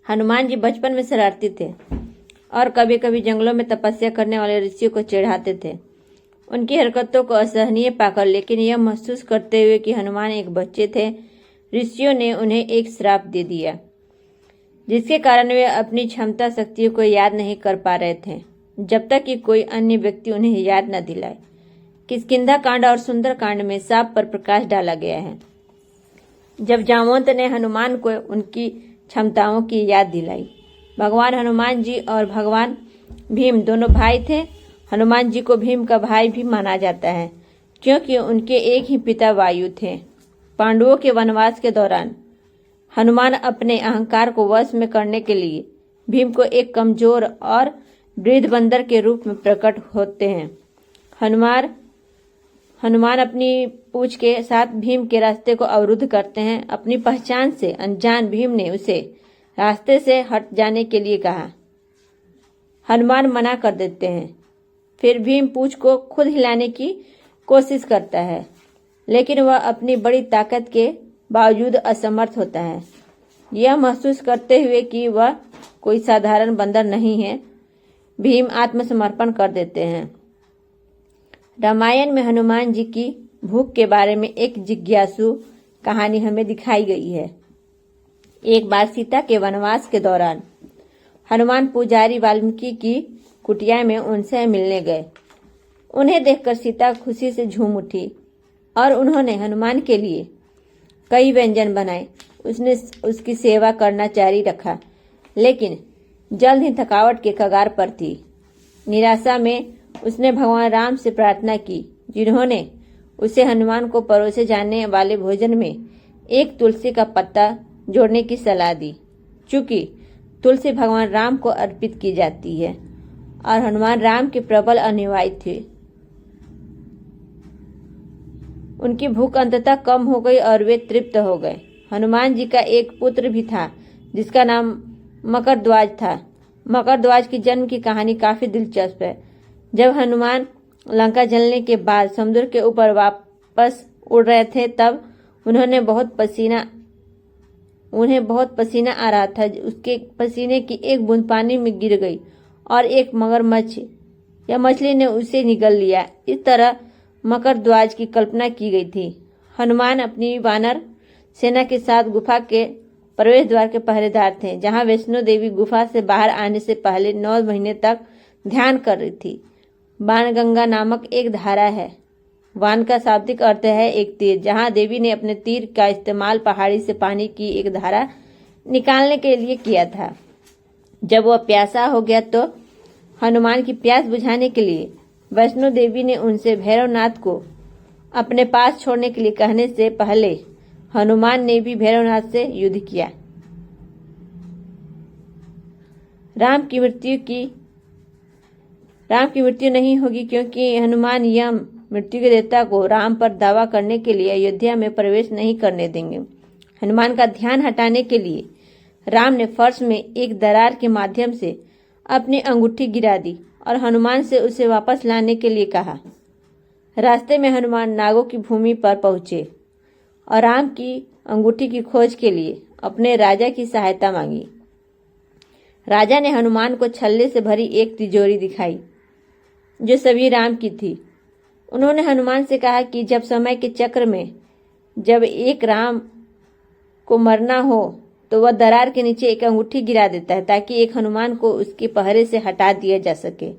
हनुमान जी बचपन में शरारती थे और कभी कभी जंगलों में तपस्या करने वाले ऋषियों को चिढ़ाते थे। उनकी हरकतों को असहनीय पाकर लेकिन यह महसूस करते हुए कि हनुमान एक बच्चे थे, ऋषियों ने उन्हें एक श्राप दे दिया, जिसके कारण वे अपनी क्षमता शक्तियों को याद नहीं कर पा रहे थे जब तक कि कोई अन्य व्यक्ति उन्हें याद न दिलाए। किष्किंधा कांड और सुंदर कांड में श्राप पर प्रकाश डाला गया है। जब जामवंत ने हनुमान को उनकी क्षमताओं की याद दिलाई। भगवान हनुमान जी और भगवान भीम दोनों भाई थे। हनुमान जी को भीम का भाई भी माना जाता है क्योंकि उनके एक ही पिता वायु थे। पांडवों के वनवास के दौरान हनुमान अपने अहंकार को वश में करने के लिए भीम को एक कमजोर और वृद्ध बंदर के रूप में प्रकट होते हैं। हनुमान अपनी पूंछ के साथ भीम के रास्ते को अवरुद्ध करते हैं। अपनी पहचान से अनजान भीम ने उसे रास्ते से हट जाने के लिए कहा। हनुमान मना कर देते हैं। फिर भीम पूंछ को खुद हिलाने की कोशिश करता है, लेकिन वह अपनी बड़ी ताकत के बावजूद असमर्थ होता है। यह महसूस करते हुए कि वह कोई साधारण बंदर नहीं है, भीम आत्मसमर्पण कर देते हैं। रामायण में हनुमान जी की भूख के बारे में एक जिज्ञासु कहानी हमें दिखाई गई है। एक बार सीता के वनवास के दौरान हनुमान पुजारी वाल्मीकि की कुटिया में उनसे मिलने गए। उन्हें देखकर सीता खुशी से झूम उठी और उन्होंने हनुमान के लिए कई व्यंजन बनाए। उसने उसकी सेवा करना जारी रखा, लेकिन जल्द ही थकावट के कगार पर थी। निराशा में उसने भगवान राम से प्रार्थना की, जिन्होंने उसे हनुमान को परोसे जाने वाले भोजन में एक तुलसी का पत्ता जोड़ने की सलाह दी। चूंकि तुलसी भगवान राम को अर्पित की जाती है और हनुमान राम के प्रबल अनुयायी थे, उनकी भूख अंततः कम हो गई और वे तृप्त हो गए। हनुमान जी का एक पुत्र भी था जिसका नाम मकरध्वज था। मकरध्वज की जन्म की कहानी काफी दिलचस्प है। जब हनुमान लंका जलने के बाद समुद्र के ऊपर वापस उड़ रहे थे, तब उन्हें बहुत पसीना आ रहा था। उसके पसीने की एक बूंद पानी में गिर गई और एक मगरमच्छ या मछली ने उसे निगल लिया। इस तरह मकरध्वज की कल्पना की गई थी। हनुमान अपनी वानर सेना के साथ गुफा के प्रवेश द्वार के पहरेदार थे, जहां वैष्णो देवी गुफा से बाहर आने से पहले 9 महीने तक ध्यान कर रही थी। बाणगंगा नामक एक धारा है। वान का शाब्दिक अर्थ है एक तीर, जहां देवी ने अपने तीर का इस्तेमाल पहाड़ी से पानी की एक धारा निकालने के लिए किया था। जब वह प्यासा हो गया तो हनुमान की प्यास बुझाने के लिए वैष्णो देवी ने उनसे भैरवनाथ को अपने पास छोड़ने के लिए कहने से पहले हनुमान ने भी भैरवनाथ से युद्ध किया। राम की मृत्यु नहीं होगी, क्योंकि हनुमान यम मृत्यु के देवता को राम पर दावा करने के लिए अयोध्या में प्रवेश नहीं करने देंगे। हनुमान का ध्यान हटाने के लिए राम ने फर्श में एक दरार के माध्यम से अपनी अंगूठी गिरा दी और हनुमान से उसे वापस लाने के लिए कहा। रास्ते में हनुमान नागों की भूमि पर पहुंचे और राम की अंगूठी की खोज के लिए अपने राजा की सहायता मांगी। राजा ने हनुमान को छल्ले से भरी एक तिजोरी दिखाई जो सभी राम की थी। उन्होंने हनुमान से कहा कि जब समय के चक्र में जब एक राम को मरना हो तो वह दरार के नीचे एक अंगूठी गिरा देता है, ताकि एक हनुमान को उसके पहरे से हटा दिया जा सके।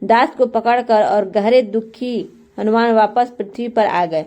दास को पकड़कर और गहरे दुखी हनुमान वापस पृथ्वी पर आ गए।